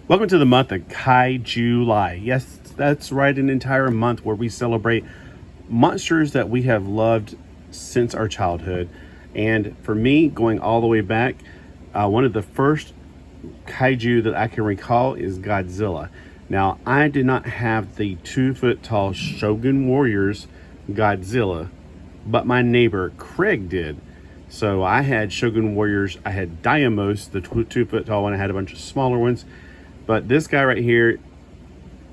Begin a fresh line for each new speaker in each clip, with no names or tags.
Welcome to the month of KaiJuly. Yes, that's right, an entire month where we celebrate monsters that we have loved since our childhood. And for me, going all the way back, one of the first kaiju that I can recall is Godzilla. Now, I did not have the 2-foot tall Shogun warriors Godzilla, but my neighbor Craig did. So I had Shogun warriors, I had Diamos, the 2-foot tall one, I had a bunch of smaller ones. But this guy right here,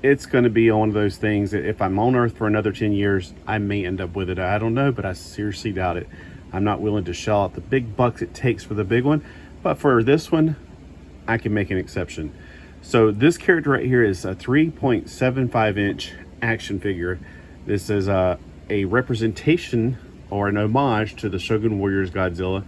it's going to be one of those things that if I'm on Earth for another 10 years, I may end up with it. I don't know, but I seriously doubt it. I'm not willing to shell out the big bucks it takes for the big one. But for this one, I can make an exception. So this character right here is a 3.75-inch action figure. This is a representation or an homage to the Shogun Warriors Godzilla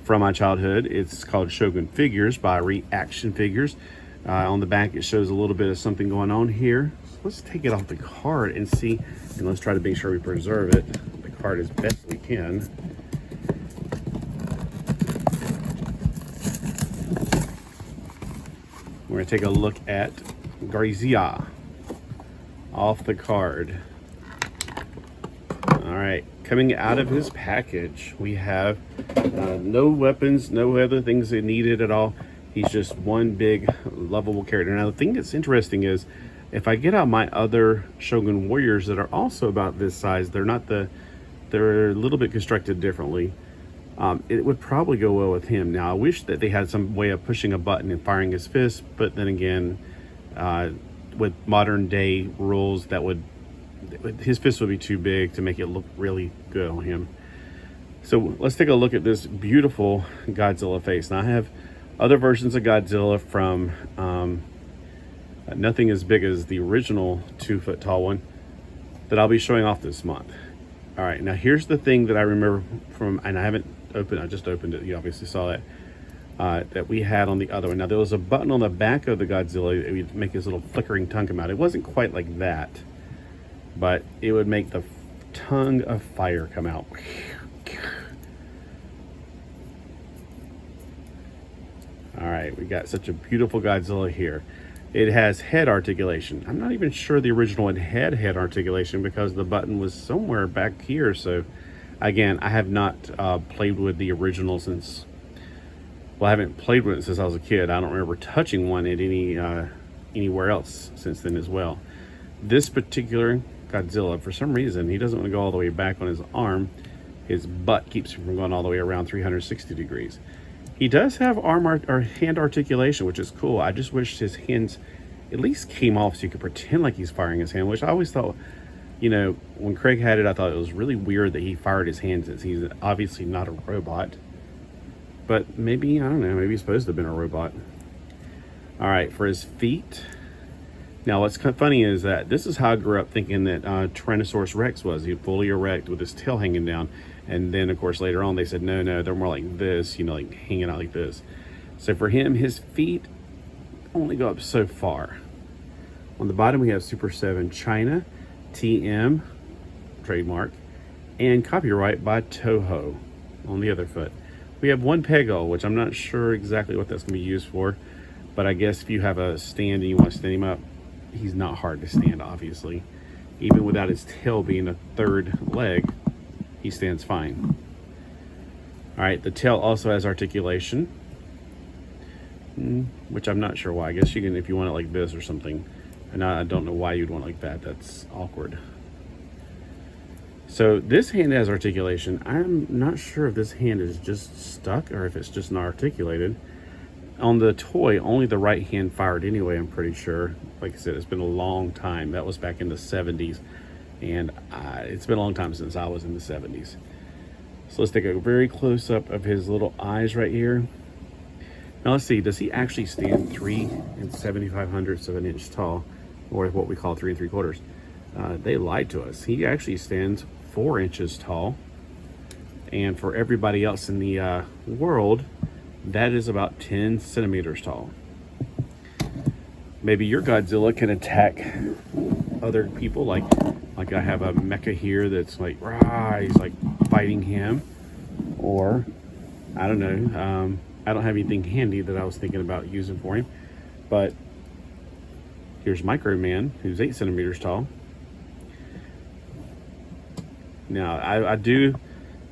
from my childhood. It's called Shogun Figures by Reaction Figures. On the back, it shows a little bit of something going on here. So let's take it off the card and see, and let's try to make sure we preserve it, the card as best we can. We're going to take a look at Godzilla off the card. All right, coming out of his package, we have no weapons, no other things that needed at all. He's just one big lovable character. Now the thing that's interesting is if I get out my other Shogun warriors that are also about this size, they're a little bit constructed differently. It would probably go well with him. Now I wish that they had some way of pushing a button and firing his fist, but then again, with modern day rules, his fist would be too big to make it look really good on him. So let's take a look at this beautiful Godzilla face. Now I have other versions of Godzilla from nothing as big as the original 2-foot tall one that I'll be showing off this month. All right, now here's the thing that I remember from, and I haven't opened, I just opened it, you obviously saw that, that we had on the other one. Now there was a button on the back of the Godzilla that would make his little flickering tongue come out. It wasn't quite like that, but it would make the tongue of fire come out. All right, we got such a beautiful Godzilla here. It has head articulation. I'm not even sure the original one had head articulation because the button was somewhere back here. So again, I have not played with the original since, well, I haven't played with it since I was a kid. I don't remember touching one at anywhere else since then as well. This particular Godzilla, for some reason, he doesn't want to go all the way back on his arm. His butt keeps him from going all the way around 360 degrees. He does have hand articulation, which is cool. I just wish his hands at least came off so you could pretend like he's firing his hand, which I always thought, you know, when Craig had it, I thought it was really weird that he fired his hands since he's obviously not a robot. But maybe, I don't know, maybe he's supposed to have been a robot. All right, for his feet. Now, what's kind of funny is that this is how I grew up thinking that Tyrannosaurus Rex was. He fully erect with his tail hanging down. And then, of course, later on, they said, no, they're more like this, you know, like hanging out like this. So for him, his feet only go up so far. On the bottom, we have Super 7 China, TM, trademark, and copyright by Toho on the other foot. We have one peg-o, which I'm not sure exactly what that's going to be used for. But I guess if you have a stand and you want to stand him up, he's not hard to stand, obviously. Even without his tail being a third leg, he stands fine. All right, the tail also has articulation, which I'm not sure why. I guess you can, if you want it like this or something. And I don't know why you'd want it like that. That's awkward. So this hand has articulation. I'm not sure if this hand is just stuck or if it's just not articulated. On the toy, only the right hand fired anyway, I'm pretty sure. Like I said, it's been a long time. That was back in the 70s. And it's been a long time since I was in the 70s. So let's take a very close up of his little eyes right here. Now let's see, does he actually stand 3 7/75 of an inch tall, or what we call 3 3/4? They lied to us. He actually stands 4 inches tall. And for everybody else in the world, that is about 10 centimeters tall. Maybe your Godzilla can attack other people, like I have a mecha here that's like, rah, he's like fighting him. Or, I don't know, I don't have anything handy that I was thinking about using for him. But Here's Micro Man, who's 8 centimeters tall. Now, I do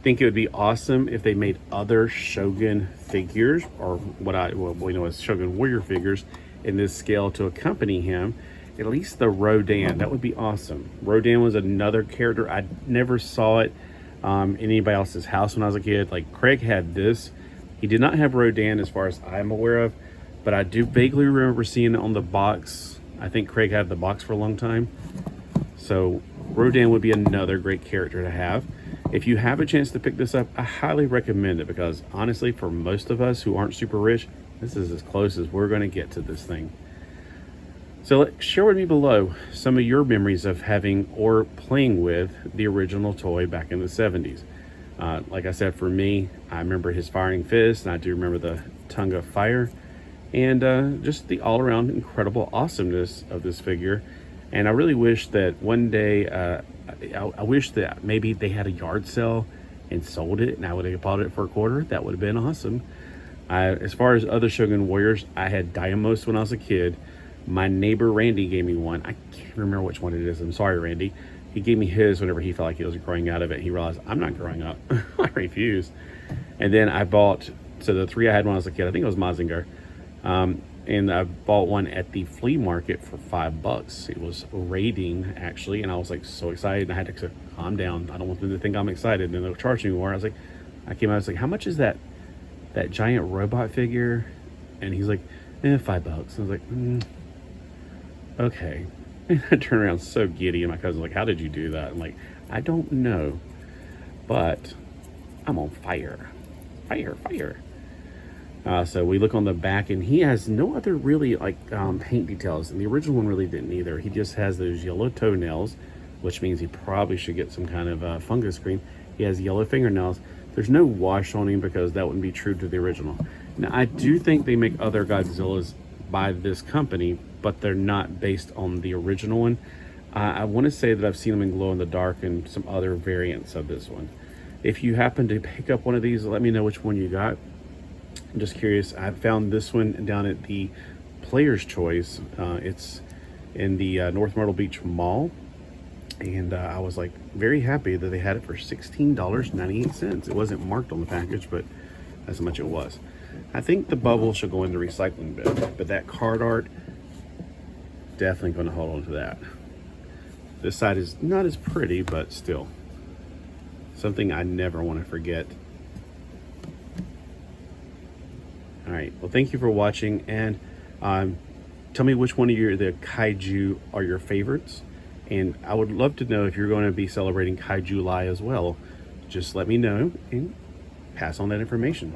think it would be awesome if they made other Shogun figures, or what we know as Shogun warrior figures, in this scale to accompany him. At least the Rodan, that would be awesome. Rodan was another character. I never saw it in anybody else's house when I was a kid. Like, Craig had this. He did not have Rodan as far as I'm aware of, but I do vaguely remember seeing it on the box. I think Craig had the box for a long time. So Rodan would be another great character to have. If you have a chance to pick this up, I highly recommend it, because honestly, for most of us who aren't super rich, this is as close as we're going to get to this thing. So share with me below some of your memories of having or playing with the original toy back in the 70s. Like I said, for me, I remember his firing fist, and I do remember the tongue of fire, and just the all-around incredible awesomeness of this figure. And I really wish that one day, I wish that maybe they had a yard sale and sold it, and I would have bought it for $0.25. That would have been awesome. As far as other Shogun warriors, I had Diamos when I was a kid. My neighbor Randy gave me one. I can't remember which one it is. I'm sorry, Randy. He gave me his whenever he felt like he was growing out of it. He realized, I'm not growing up. I refuse. And then I bought, so the 3 I had when I was a kid, I think it was Mazinger. And I bought one at the flea market for $5. It was rating, actually, and I was like so excited, and I had to calm down. I don't want them to think I'm excited, and they'll charge me more. I came out, I was like, how much is that giant robot figure? And he's like, $5. I was like, okay. And I turned around so giddy, and my cousin's like, how did you do that? I'm like, I don't know, but I'm on fire. Fire. So we look on the back, and he has no other really paint details, and the original one really didn't either. He just has those yellow toenails, which means he probably should get some kind of fungus cream. He has yellow fingernails. There's no wash on him, because that wouldn't be true to the original. Now, I do think they make other Godzillas by this company, but they're not based on the original one. I want to say that I've seen them in glow in the dark and some other variants of this one. If you happen to pick up one of these, let me know which one you got. I'm just curious. I found this one down at the Player's Choice. It's in the North Myrtle Beach Mall, and I was like very happy that they had it for $16.98. It wasn't marked on the package, but that's how much it was. I think the bubble should go in the recycling bin, but that card art, definitely going to hold on to that. This side is not as pretty, but still something I never want to forget. All right, well, thank you for watching, and tell me which one of the kaiju are your favorites, and I would love to know if you're going to be celebrating KaiJuly as well. Just let me know and pass on that information.